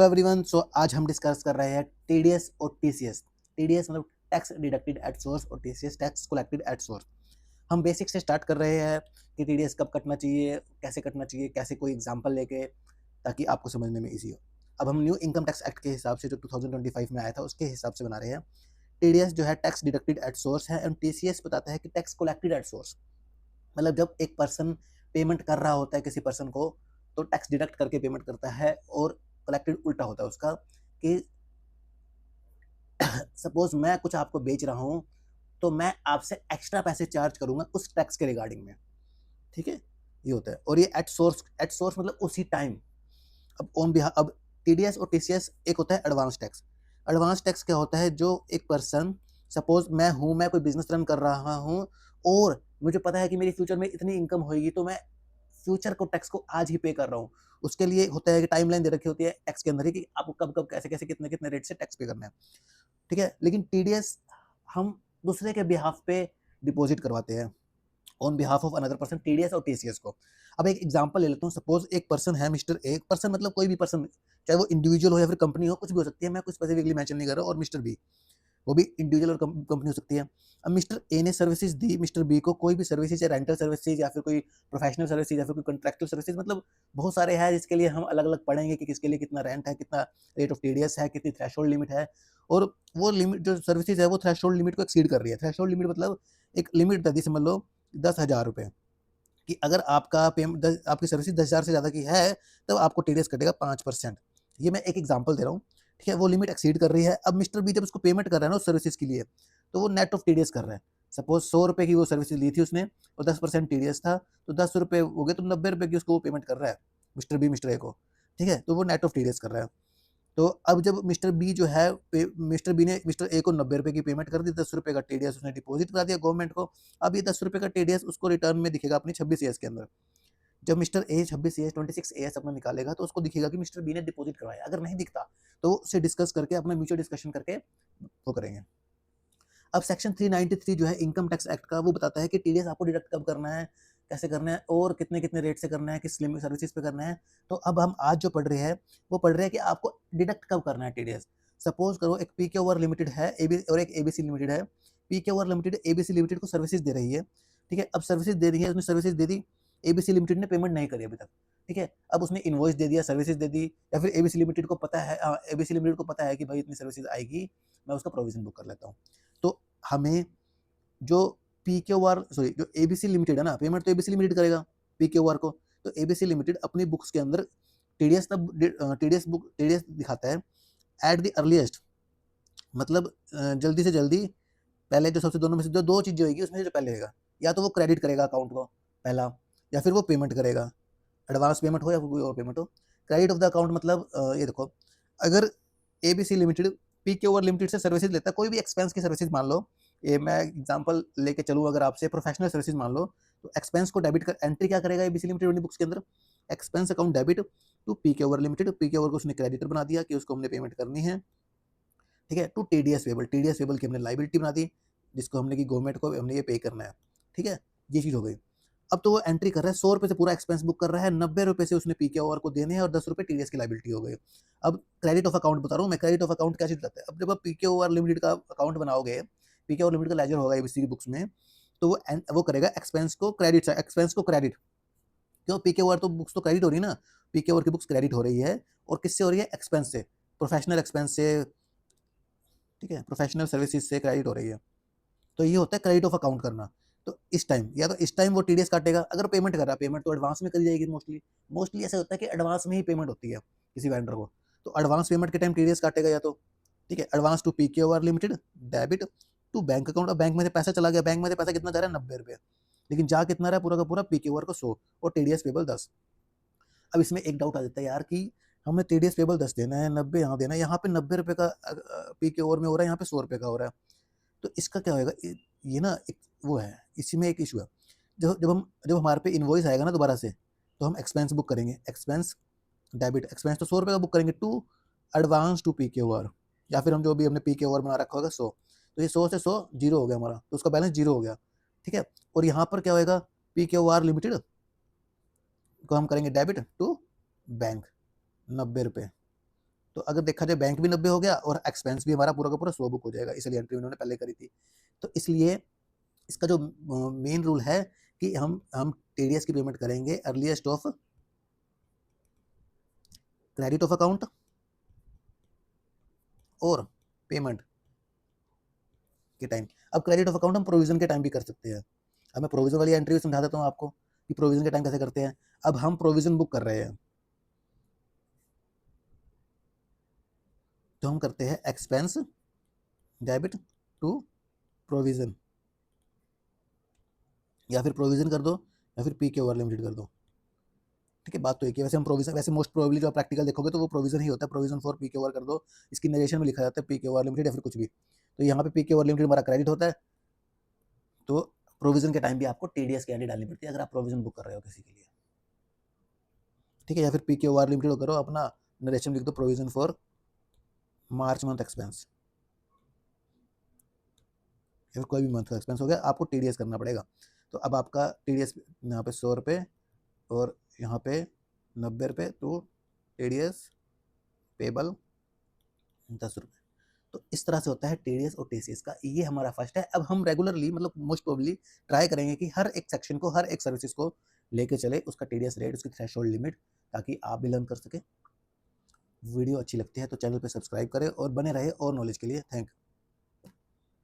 Everyone, सो आज हम discuss कर रहे हैं टीडीएस और टीसीएस। टीडीएस मतलब टैक्स डिडक्टेड एट सोर्स और TCS tax collected at source. हम बेसिक से स्टार्ट कर रहे हैं कि टीडीएस कब कटना चाहिए, कैसे कटना चाहिए, कैसे कोई एग्जांपल लेके, ताकि आपको समझने में इजी हो। अब हम न्यू इनकम टैक्स एक्ट के हिसाब से जो 2025 में आया था उसके हिसाब से बना रहे हैं। टीडीएस जो है टैक्स डिडक्टेड एट सोर्स है, एंड टीसीएस बताता है कि टैक्स कलेक्टेड एट सोर्स। मतलब जब एक पर्सन पेमेंट कर रहा होता है किसी पर्सन को, तो टैक्स डिडक्ट करके पेमेंट करता है, और कलेक्टेड उल्टा होता है उसका कि सपोज मैं कुछ आपको बेच रहा हूँ, तो मैं आपसे एक्स्ट्रा पैसे चार्ज करूंगा उस टैक्स के रिगार्डिंग में। ठीक है, ये होता है। और ये एट सोर्स मतलब उसी टाइम। अब ऑन बिहाफ, अब टीडीएस और टीसीएस एक होता है एडवांस टैक्स। एडवांस टैक्स क्या होता है? जो एक पर्सन, सपोज मैं कोई बिजनेस रन कर रहा हूँ, और मुझे पता है कि मेरी फ्यूचर में इतनी इनकम होगी, तो मैं फ्यूचर को टैक्स को आज ही पे कर रहा हूँ। उसके लिए होता है कि टाइमलाइन दे रखी होती है टैक्स के अंदर ही कि आपको कब कब कैसे कैसे कितने कितने रेट से टैक्स पे करना है। ठीक है, लेकिन टीडीएस हम दूसरे के बिहाफ पे डिपॉजिट करवाते हैं, on behalf of another person, TDS और टीसीएस को। अब एक एग्जांपल ले लेता हूँ। सपोज एक पर्सन है, मिस्टर एक पर्सन मतलब कोई भी पर्सन, चाहे वो इंडिविजुअल हो या फिर कंपनी हो, कुछ भी हो सकती है, मैं कुछ स्पेसिफिकली मेंशन नहीं कर रहा हूँ, और मिस्टर बी, वो भी इंडिविजुअल और कंपनी हो सकती है। अब मिस्टर ए ने सर्विसेज दी मिस्टर बी को, कोई भी सर्विसेज, या रेंटल सर्विसेज, या फिर कोई प्रोफेशनल सर्विसेज, या फिर कोई कॉन्ट्रैक्चुअल सर्विसेज, मतलब बहुत सारे हैं जिसके लिए हम अलग अलग पढ़ेंगे कि किसके लिए कितना रेंट है, कितना रेट ऑफ टीडीएस है, कितनी थ्रेशोल्ड लिमिट है। और वो लिमिट जो सर्विसेज है वो थ्रेशोल्ड लिमिट को एक्सीड कर रही है। थ्रेशोल्ड लिमिट मतलब एक लिमिट दी, समझ लो 10,000 रुपये, कि अगर आपका पेमेंट आपकी सर्विस 10,000 से ज़्यादा की है, तब आपको टीडीएस कटेगा 5%। ये मैं एक एग्जांपल दे रहा हूँ। ठीक है, वो लिमिट एक्सीड कर रही है। अब मिस्टर बी जब उसको पेमेंट कर रहा है ना उस सर्विसेज के लिए, तो वो नेट ऑफ टीडीएस कर रहा है। सपोज 100 रुपये की वो सर्विस ली थी उसने, और 10% टीडीएस था, तो 10 रुपये हो गए, तो 90 रुपये की उसको वो पेमेंट कर रहा है मिस्टर बी मिस्टर ए को। ठीक है, तो वो नेट ऑफ टीडीएस कर रहा है। तो अब जब मिस्टर बी जो है, मिस्टर बी ने मिस्टर ए को 90 रुपये की पेमेंट कर दी, 10 रुपये का टीडीएस उसने डिपॉजिट करा दिया गवर्नमेंट को। अब ये 10 रुपये का टीडीएस उसको रिटर्न में दिखेगा अपनी 26 ईयर्स के अंदर। जब मिस्टर ए 26 एएस 26 एएस अपना निकालेगा, तो उसको दिखेगा कि मिस्टर बी ने डिपॉजिट करवाया। अगर नहीं दिखता तो उससे डिस्कस करके, अपना म्यूचुअल डिस्कशन करके वो करेंगे। अब सेक्शन 393 जो है इनकम टैक्स एक्ट का, वो बताता है कि टीडीएस आपको डिडक्ट कब करना है, कैसे करना है, और कितने कितने रेट से करना है, किस लिमिट सर्विसेज पे करना है। तो अब हम आज जो पढ़ रहे हैं वो पढ़ रहे हैं कि आपको डिडक्ट कब करना है टीडीएस। सपोज करो एक पीके ओवर लिमिटेड है, और एक एबीसी लिमिटेड है। पीके ओवर लिमिटेड एबीसी लिमिटेड को सर्विसेज दे रही है। ठीक है, अब सर्विसेज दे रही है, उसने सर्विसेज दे दी, एबीसी लिमिटेड ने पेमेंट नहीं करी अभी तक। ठीक है, अब उसने इनवॉइस दे दिया, सर्विसेज दे दी, या फिर एबीसी लिमिटेड को पता है, एबीसी लिमिटेड को पता है कि भाई इतनी सर्विसेज आएगी, मैं उसका प्रोविजन बुक कर लेता हूँ। तो हमें जो पीक्यूआर, सॉरी, जो एबीसी लिमिटेड है ना, पेमेंट तो एबीसी लिमिटेड करेगा पीक्यूआर को। तो एबीसी लिमिटेड अपनी बुक्स के अंदर टीडीएस तब टीडीएस दिखाता है एट द अर्लीस्ट, मतलब जल्दी से जल्दी। पहले जो सबसे दोनों में से जो दो चीजें होगी, उसमें से जो पहले होगा, या तो वो क्रेडिट करेगा अकाउंट को पहला, या फिर वो पेमेंट करेगा, एडवांस पेमेंट हो या कोई और पेमेंट हो। क्रेडिट ऑफ द अकाउंट मतलब ये देखो, अगर ABC limited PK over limited से सर्विसेज लेता है, कोई भी एक्सपेंस की सर्विसेज मान लो, ये मैं एग्जांपल लेके चलूँ, अगर आपसे प्रोफेशनल सर्विसेज मान लो, तो एक्सपेंस को डेबिट कर एंट्री क्या करेगा एबीसी लिमिटेड अपनी बुक्स के अंदर, expense account debit to PK over limited. PK over को उसने क्रेडिटर बना दिया कि उसको हमने पेमेंट करनी है। ठीक है, to TDS payable, TDS payable की हमने लाइबिलिटी बना दी, जिसको हमने की गवर्नमेंट को हमने ये पे करना है। ठीक है, ये चीज हो गई। अब तो वो एंट्री कर रहा है, 100 रुपये से पूरा एक्सपेंस बुक कर रहा है, 90 रुपये से उसने पीके ओवर को देने हैं, और 10 रुपये टीडीएस की लाइबिलिटी हो गई। अब क्रेडिट ऑफ अकाउंट बता रहा हूँ मैं, क्रेडिट ऑफ अकाउंट क्या चीज रहता है। अब जब आप पीके ओवर लिमिटेड का अकाउंट बनाओगे, पीके ओवर लिमिटेड का लेजर होगा एबीसी की बुक्स में, तो वो करेगा एक्सपेंस को क्रेडिट, एक्सपेंस को क्रेडिट। क्यों? पीके ओवर तो बुक्स तो क्रेडिट हो रही है ना, पीके ओवर की बुक्स क्रेडिट हो रही है, और किससे हो रही है? एक्सपेंस से, प्रोफेशनल एक्सपेंस से। ठीक है, प्रोफेशनल सर्विसेज से क्रेडिट हो रही है। तो ये होता है क्रेडिट ऑफ अकाउंट करना। तो इस टाइम, या तो इस टाइम वो टीडीएस काटेगा, अगर पेमेंट कर रहा है, पेमेंट तो एडवांस में करी जाएगी मोस्टली। मोस्टली ऐसा होता है कि एडवांस में ही पेमेंट होती है किसी वेंडर को, तो एडवांस पेमेंट के टाइम टीडीएस काटेगा या तो। ठीक है, advance to PK over limited, debit to bank account. अब बैंक में से पैसा चला गया, बैंक में से पैसा कितना जा रहा है? 90 रुपये, लेकिन जा कितना रहा है? पूरा का पूरा पीके ओवर को 100, और टीडीएस पेबल 10। अब इसमें एक डाउट आ जाता है यार कि हमें टीडीएस पेबल 10 देना है, 90 यहाँ देना है, यहाँ पे 90 रुपये का पीके ओवर में हो रहा है, यहाँ पे 100 रुपये का हो रहा है। तो इसका क्या होएगा? ये ना एक वो है, इसी में एक इशू है। जब हमारे पे इनवॉइस आएगा ना दोबारा से, तो हम एक्सपेंस बुक करेंगे, एक्सपेंस डेबिट, एक्सपेंस तो 100 रुपये का बुक करेंगे to advance to PK over, या फिर हम जो भी हमने पीके ओवर बना रखा होगा 100, तो ये 100 से 100 जीरो हो गया हमारा, तो उसका बैलेंस जीरो हो गया। ठीक है, और यहाँ पर क्या होएगा? पीके ओवर लिमिटेड को हम करेंगे डेबिट टू बैंक, 90 रुपये। तो अगर देखा जाए बैंक भी 90 हो गया और एक्सपेंस भी हमारा पूरा का पूरा 100 बुक हो जाएगा, इसलिए एंट्री उन्होंने पहले करी थी। तो इसलिए इसका जो मेन रूल है कि हम टीडीएस की पेमेंट करेंगे earliest of credit of account और पेमेंट के टाइम। अब क्रेडिट ऑफ अकाउंट हम प्रोविजन के टाइम भी कर सकते हैं। अब मैं प्रोविजन वाली एंट्री भी समझा देता हूँ आपको कि प्रोविजन के टाइम कैसे करते हैं। अब हम प्रोविजन बुक कर रहे हैं तो हम करते हैं एक्सपेंस डेबिट टू प्रोविजन, या फिर प्रोविजन कर दो या फिर पी के ओवर लिमिटेड कर दो। ठीक है, बात तो एक ही। वैसे हम प्रोविजन, वैसे मोस्ट प्रोबेबली जो आप प्रैक्टिकल देखोगे तो वो प्रोविजन ही होता है, प्रोविजन फॉर पी के ओवर कर दो। इसकी नरेशन में लिखा जाता है पी के ओवर लिमिटेड या फिर कुछ भी। तो यहाँ पे पी के ओवर लिमिटेड हमारा क्रेडिट होता है, तो प्रोविजन के टाइम भी आपको टीडीएस की एंट्री डालनी पड़ती है अगर आप प्रोविजन बुक कर रहे हो किसी के लिए। ठीक है, या फिर पी के ओवर लिमिटेड करो, अपना नरेशन लिख दो provision for March month expense, या फिर कोई भी मंथ का एक्सपेंस हो गया, आपको टीडीएस करना पड़ेगा। तो अब आपका टीडीएस यहाँ पे 100 रुपये और यहाँ पे 90 रुपये, तो टीडीएस पेबल 10 रुपये। तो इस तरह से होता है टीडीएस और टीसीएस का। ये हमारा फर्स्ट है। अब हम रेगुलरली मतलब मोस्ट प्रोबेबली ट्राई करेंगे कि हर एक सेक्शन को, हर एक सर्विसेज को लेके चले, उसका टीडीएस रेट, उसकी थ्रेशोल्ड लिमिट, ताकि आप भी लर्न कर सके। वीडियो अच्छी लगती है तो चैनल पे सब्सक्राइब करें और बने रहे और नॉलेज के लिए। Thank you.